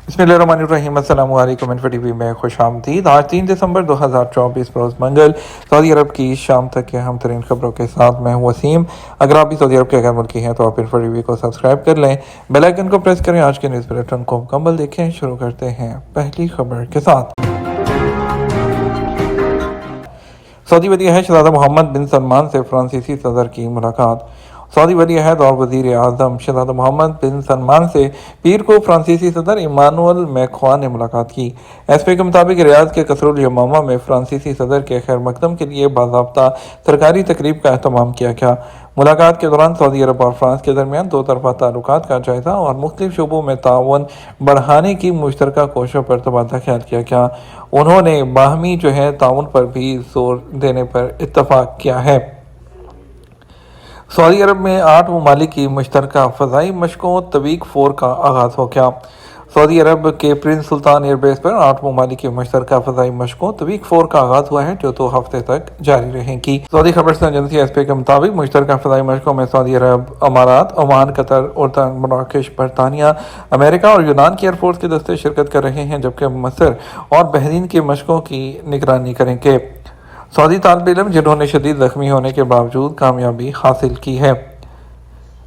बिस्मिल्लाहिर्रहमानिर्रहीम। अस्सलाम वालेकुम। इन्फो टीवी में खुश आमदीद। आज 3 दिसंबर 2024 रोज़ मंगल सऊदी अरब की शाम तक के अहम तरीन खबरों के साथ मैं हूँ वसीम। अगर आप भी सऊदी अरब के गैर मुल्की हैं तो आप इन्फो टीवी को सब्सक्राइब कर लें, बेल आइकन को प्रेस करें। आज के न्यूज़ बुलेटिन को मुकम्मल देखें। शुरू करते हैं पहली खबर के साथ। सऊदी वली अहद शहजादा मोहम्मद बिन सलमान से फ्रांसीसी सदर की मुलाकात। सऊदी वली अहद और वज़ीर आज़म शहजादा मोहम्मद बिन सलमान से पीर को फ्रांसीसी सदर इमानुअल मैक्रों ने मुलाकात की। एसपी के मुताबिक रियाद के कसरुल यमामा में फ्रांसीसी सदर के खैर मकदम के लिए बाज़ाब्ता सरकारी तकरीब का एहतमाम किया गया। मुलाकात के दौरान सऊदी अरब और फ्रांस के दरमियान दो तरफा ताल्लुकात का जायजा और मुख्तलिफ शोबों में ताउन बढ़ाने की मुश्तरका कोशिशों पर तबादला ख्याल किया गया। उन्होंने बाहमी ताउन पर भी जोर देने पर इत्तफाक किया है। सऊदी अरब में 8 ममालिक की मुश्तरका फ़ज़ाई मशकों तवीक 4 का आगाज़ हो गया। सऊदी अरब के प्रिंस सुल्तान एयरबेस पर 8 ममालिक की मुश्तरका फ़ज़ाई मशकों तवीक 4 का आगाज़ हुआ है, जो 2 हफ्ते तक जारी रहेंगी। सऊदी खबर एजेंसी एसपी के मुताबिक मुश्तरका फ़ज़ाई मशकों में सऊदी अरब, अमारात, ओमान, कतर, उर्दन, मराकश, बरतानिया, अमेरिका और यूनान की एयरफोर्स के दस्ते शिरकत कर रहे हैं, जबकि मसर और बहरीन की मशकों की निगरानी करेंगे। सऊदी तालिब इल्म जिन्होंने शदीद ज़ख्मी होने के बावजूद कामयाबी हासिल की है।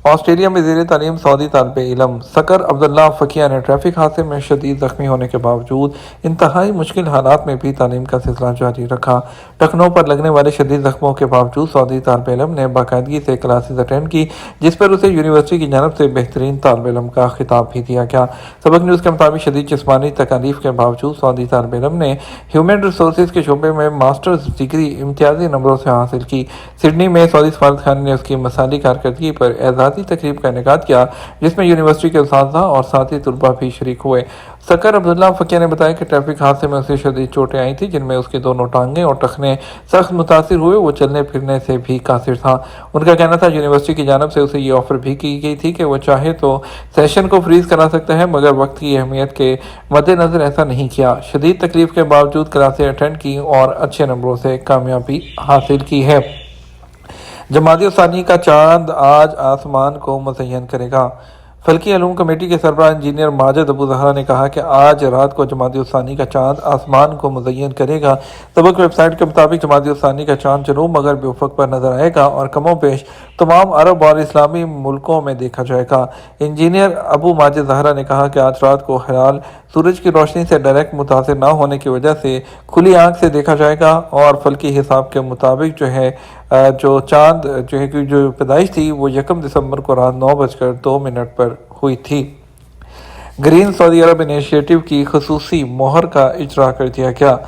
ऑस्ट्रेलिया में ज़ेर तालीम सऊदी तालिब इल्म सकर अब्दुल्ला फ़किया ने ट्रैफिक हादसे में शदीद ज़ख्मी होने के बावजूद इंतहाई मुश्किल हालात में भी तालीम का सिलसिला जारी रखा। टखनों पर लगने वाले शदीद ज़ख्मों के बावजूद सऊदी तालिब इल्म ने बाकायदगी से क्लासेस अटेंड की, जिस पर उसे यूनिवर्सिटी की जानब से बेहतरीन तालिब इल्म का खिताब भी दिया गया। सबक न्यूज़ के मुताबिक शदीद जिस्मानी तकालीफ के बावजूद सऊदी तालिब इल्म ने ह्यूमन रिसोर्स के शोबे में मास्टर्स डिग्री इम्तियाजी नंबरों से हासिल की। सिडनी में सऊदी सफारत खाने ने उसकी मसाली कारकर्दगी पर एजाज़ी तकरीब का इनेकाद किया, जिसमें यूनिवर्सिटी के उस्ताद और साथी तलबा भी शरीक हुए। सकर अब्दुल्ला फ़किया ने बताया कि ट्रैफिक हादसे में उसे शदीद चोटें आई थी, जिनमें उसकी दोनों टांगें और टखने सख्त मुतासिर हुए। वो चलने फिरने से भी कासिर था। उनका कहना था यूनिवर्सिटी की जानब से उसे ये ऑफर भी की गई थी कि वो चाहे तो सेशन को फ्रीज करा सकता है, मगर वक्त की अहमियत के मद्देनजर ऐसा नहीं किया। शदीद तकलीफ के बावजूद क्लासें अटेंड की और अच्छे नंबरों से कामयाबी हासिल की है। जमात सानी का चांद आज आसमान को मुज़य्यन करेगा। फल्की अलूम कमेटी के सरबराह इंजीनियर माजिद अबू ज़हरा ने कहा कि आज रात को जमात सानी का चांद आसमान को मुज़य्यन करेगा। सबक वेबसाइट के मुताबिक जमात सानी का चांद जनूब मगरबी उफ़क़ पर नजर आएगा और कमोबेश तमाम अरब और इस्लामी मुल्कों में देखा जाएगा। इंजीनियर अबू माजिद ज़हरा ने कहा कि आज रात को हिलाल सूरज की रोशनी से डायरेक्ट मुतासिर न होने की वजह से खुली आंख से देखा जाएगा और फल्की हिसाब के मुताबिक जो चांद जो पैदाइश थी वो 1 दिसंबर को रात 9:02 पर हुई थी। ग्रीन सऊदी अरब इनिशिएटिव की खसूसी मोहर का इजरा कर दिया गया।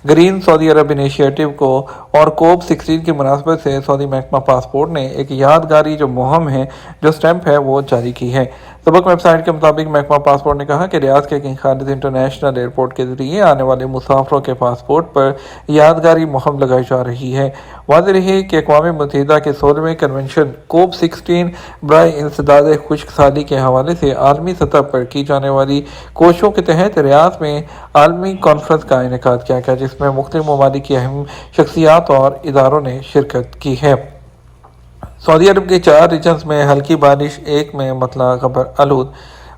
ग्रीन सऊदी अरब इनिशिएटिव को और कोप 16 की मुनासबत से सऊदी महकमा पासपोर्ट ने एक यादगारी जो मुहिम है, जो स्टैंप है, वो जारी की है। सबक वेबसाइट के मुताबिक महकमा पासपोर्ट ने कहा कि रियाद के किंग खालिद इंटरनेशनल एयरपोर्ट के जरिए आने वाले मुसाफरों के पासपोर्ट पर यादगारी मुहिम लगाई जा रही है। वाज़ेह रहे कि अक़वाम मुत्तहिदा के 16वें कन्वेंशन कोप 16 बराए इंसदाद खुश्क साली के हवाले से आलमी सतह पर की जाने वाली कोशिशों के तहत रियाद में आलमी कॉन्फ्रेंस का इनेकाद किया गया, जिसमें मुख्तलिफ ममालिक की अहम शख्सियात और इदारों ने शिरकत की है। सऊदी अरब के 4 रीजन्स में हल्की बारिश, एक में मतला खबर आलूद।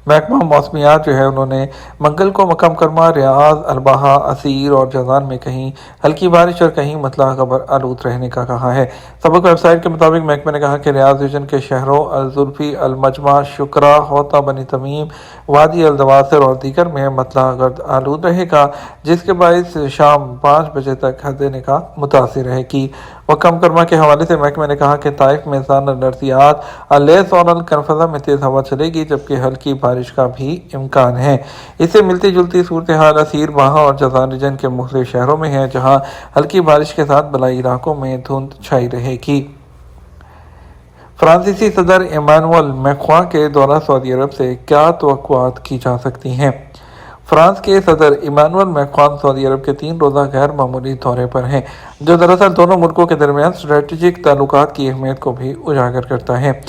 महकमा मौसमियात उन्होंने मंगल को मक्का मुकर्रमा, रियाद, अलबाहा, असीर और जज़ान में कहीं हल्की बारिश और कहीं मतला खबर आलूद रहने का कहा है। सबक वेबसाइट के मुताबिक महकमे ने कहा कि रियाद रीजन के शहरों अल-जुल्फी, अल-मजमा, शुक्रा, होता, बनी तमीम, वादी अल-दवासिर और दीगर में मतला गर्द आलूद रहेगा, जिसके बायस शाम 5 बजे तक हद निकाह मुतासिर रहेगी। मक्का मुकर्रमा के हवाले से महकमे ने कहा कि ताइफ में ज़ान-अल-अर्दियात, अल-लैस और अल-कनफज़ा में तेज़ हवा चलेगी, जबकि हल्की बारिश का भी इम्कान है। इससे मिलती जुलती सूरत हाल असीर, बाहा और जज़ान रीजन के मुख्तलिफ शहरों में है, जहाँ हल्की बारिश के साथ बलाई इलाकों में धुंध छाई रहेगी। फ्रांसीसी सदर इमानुअल मैक्रों के दौरा सऊदी अरब से क्या तवक्कुआत की जा सकती हैं। फ्रांस के सदर इमानुअल मैक्रों सऊदी अरब के 3 रोज़ा गैर मामूली दौरे पर हैं, जो दरअसल दोनों मुल्कों के दरमियान स्ट्रेटेजिक ताल्लुकात की अहमियत को भी उजागर करता है।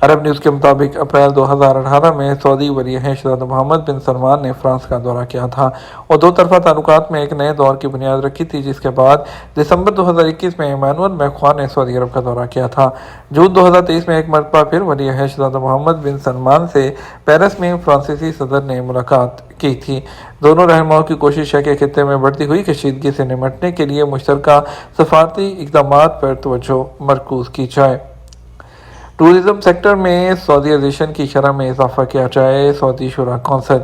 عرب نیوز کے مطابق اپریل 2018 میں سعودی ولی عہد شہزادہ محمد بن سلمان نے فرانس کا دورہ کیا تھا اور دو طرفہ تعلقات میں ایک نئے دور کی بنیاد رکھی تھی، جس کے بعد دسمبر 2021 میں ایمانوئل میخواں نے سعودی عرب کا دورہ کیا تھا۔ جون 2023 میں ایک مرتبہ پھر ولی عہد شہزادہ محمد بن سلمان سے پیرس میں فرانسیسی صدر نے ملاقات کی تھی۔ دونوں رہنماؤں کی کوشش ہے کہ خطے میں بڑھتی ہوئی کشیدگی سے نمٹنے کے لیے مشترکہ سفارتی اقدامات پر توجہ مرکوز کی جائے۔ ٹورزم سیکٹر میں سعودیائزیشن کی شرح میں اضافہ کیا جائے۔ سعودی شورا کونسل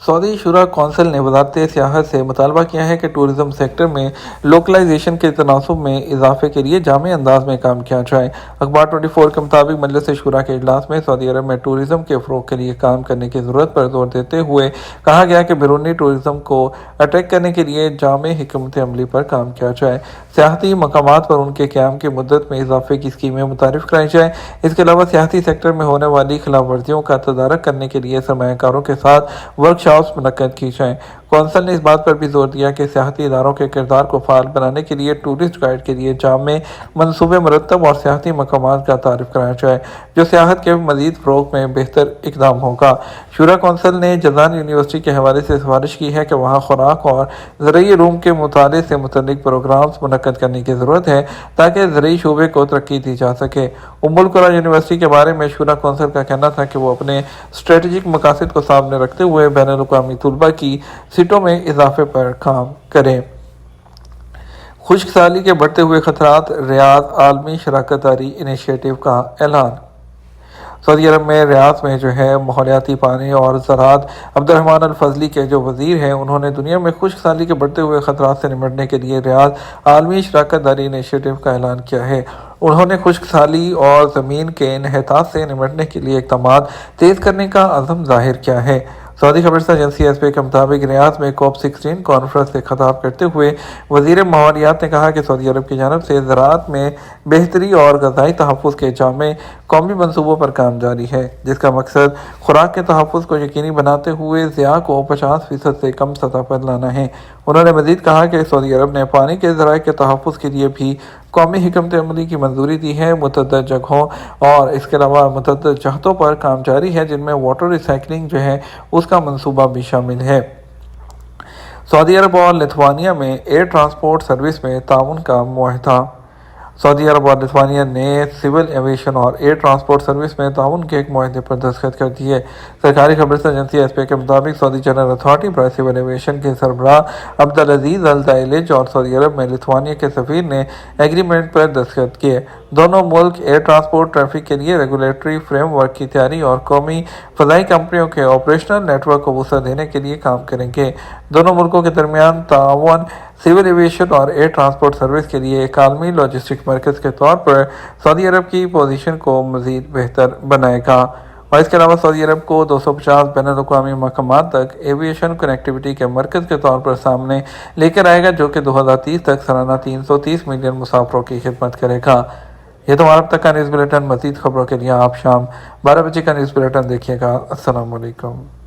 سعودی شورا کونسل نے وزارت سیاحت سے مطالبہ کیا ہے کہ ٹورزم سیکٹر میں لوکلائزیشن کے تناسب میں اضافے کے لیے جامع انداز میں کام کیا جائے۔ اخبار 24 کے مطابق مجلس شورا کے اجلاس میں سعودی عرب میں ٹورزم کے فروغ کے لیے کام کرنے کی ضرورت پر زور دیتے ہوئے کہا گیا کہ بیرونی ٹورزم کو اٹریکٹ کرنے کے لیے جامع حکمت عملی پر کام کیا جائے۔ سیاحتی مقامات پر ان کے قیام کی مدت میں اضافے کی اسکیمیں متعارف کرائی جائیں۔ اس کے علاوہ سیاحتی سیکٹر میں ہونے والی خلاف ورزیوں کا تدارک کرنے کے لیے سرمایہ کاروں کے ساتھ ورکشاپس منعقد کی جائیں۔ کونسل نے اس بات پر بھی زور دیا کہ سیاحتی اداروں کے کردار کو فعال بنانے کے لیے ٹورسٹ گائیڈ کے لیے جامع منصوبے مرتب اور سیاحتی مقامات کا تعارف کرایا جائے، جو سیاحت کے مزید فروغ میں بہتر اقدام ہوگا۔ شورا کونسل نے جازان یونیورسٹی کے حوالے سے سفارش کی ہے کہ وہاں خوراک اور زرعی علوم کے مطالعے سے متعلق پروگرامز منعقد کرنے کی ضرورت ہے تاکہ زرعی شعبے کو ترقی دی جا سکے۔ ام القری یونیورسٹی کے بارے میں شورا کونسل کا کہنا تھا کہ وہ اپنے اسٹریٹجک مقاصد کو سامنے رکھتے ہوئے بین الاقوامی طلباء کی سیٹوں میں اضافے پر کام کریں۔ خشک سالی کے بڑھتے ہوئے خطرات، ریاض عالمی شراکت داری انیشیٹو کا اعلان۔ سعودی عرب میں ریاض میں ماحولیاتی، پانی اور زراعت عبد الرحمن الفضلی کے جو وزیر ہیں، انہوں نے دنیا میں خشک سالی کے بڑھتے ہوئے خطرات سے نمٹنے کے لیے ریاض عالمی شراکت داری انیشیٹو کا اعلان کیا ہے۔ انہوں نے خشک سالی اور زمین کے انحطاط سے نمٹنے کے لیے اقدامات تیز کرنے کا عزم ظاہر کیا ہے۔ سعودی خبررساں ایجنسی ایس پی کے مطابق ریاض میں کوپ 16 کانفرنس سے خطاب کرتے ہوئے وزیر ماحولیات نے کہا کہ سعودی عرب کی جانب سے زراعت میں بہتری اور غذائی تحفظ کے جامع قومی منصوبوں پر کام جاری ہے، جس کا مقصد خوراک کے تحفظ کو یقینی بناتے ہوئے ضیاع کو 50% سے کم سطح پر لانا ہے۔ انہوں نے مزید کہا کہ سعودی عرب نے پانی کے ذرائع کے تحفظ کے لیے بھی قومی حکمت عملی کی منظوری دی ہے۔ متعدد جگہوں اور اس کے علاوہ متعدد جہتوں پر کام جاری ہے، جن میں واٹر ریسائکلنگ اس کا منصوبہ بھی شامل ہے۔ سعودی عرب اور لتھوانیا میں ایئر ٹرانسپورٹ سروس میں تعاون کا معاہدہ۔ سعودی عرب اور لتھوانیا نے سول ایویشن اور ایئر ٹرانسپورٹ سروس میں تعاون کے ایک معاہدے پر دستخط کر دیے۔ سرکاری خبررساں ایجنسی ایس پی کے مطابق سعودی جنرل اتھارٹی برائے سول ایویشن کے سربراہ عبدالعزیز الدائلج اور سعودی عرب میں لتھوانیا کے سفیر نے ایگریمنٹ پر دستخط کیے۔ دونوں ملک ایئر ٹرانسپورٹ ٹریفک کے لیے ریگولیٹری فریم ورک کی تیاری اور قومی فضائی کمپنیوں کے آپریشنل نیٹ ورک کو وسعت دینے کے لیے کام کریں گے۔ دونوں ملکوں کے درمیان تعاون سول ایویشن اور ایئر ٹرانسپورٹ سروس کے لیے ایک عالمی لاجسٹک مرکز کے طور پر سعودی عرب کی پوزیشن کو مزید بہتر بنائے گا، اور اس کے علاوہ سعودی عرب کو 250 بین الاقوامی مقامات تک ایویشن کنیکٹیوٹی کے مرکز کے طور پر سامنے لے کر آئے گا، جو کہ 2030 تک سالانہ 330 ملین مسافروں کی خدمت کرے گا۔ یہ تو ہمارا اب تک کا نیوز بلیٹن۔ مزید خبروں کے لیے آپ شام 12 بجے کا نیوز بلیٹن دیکھیے گا۔ السلام علیکم۔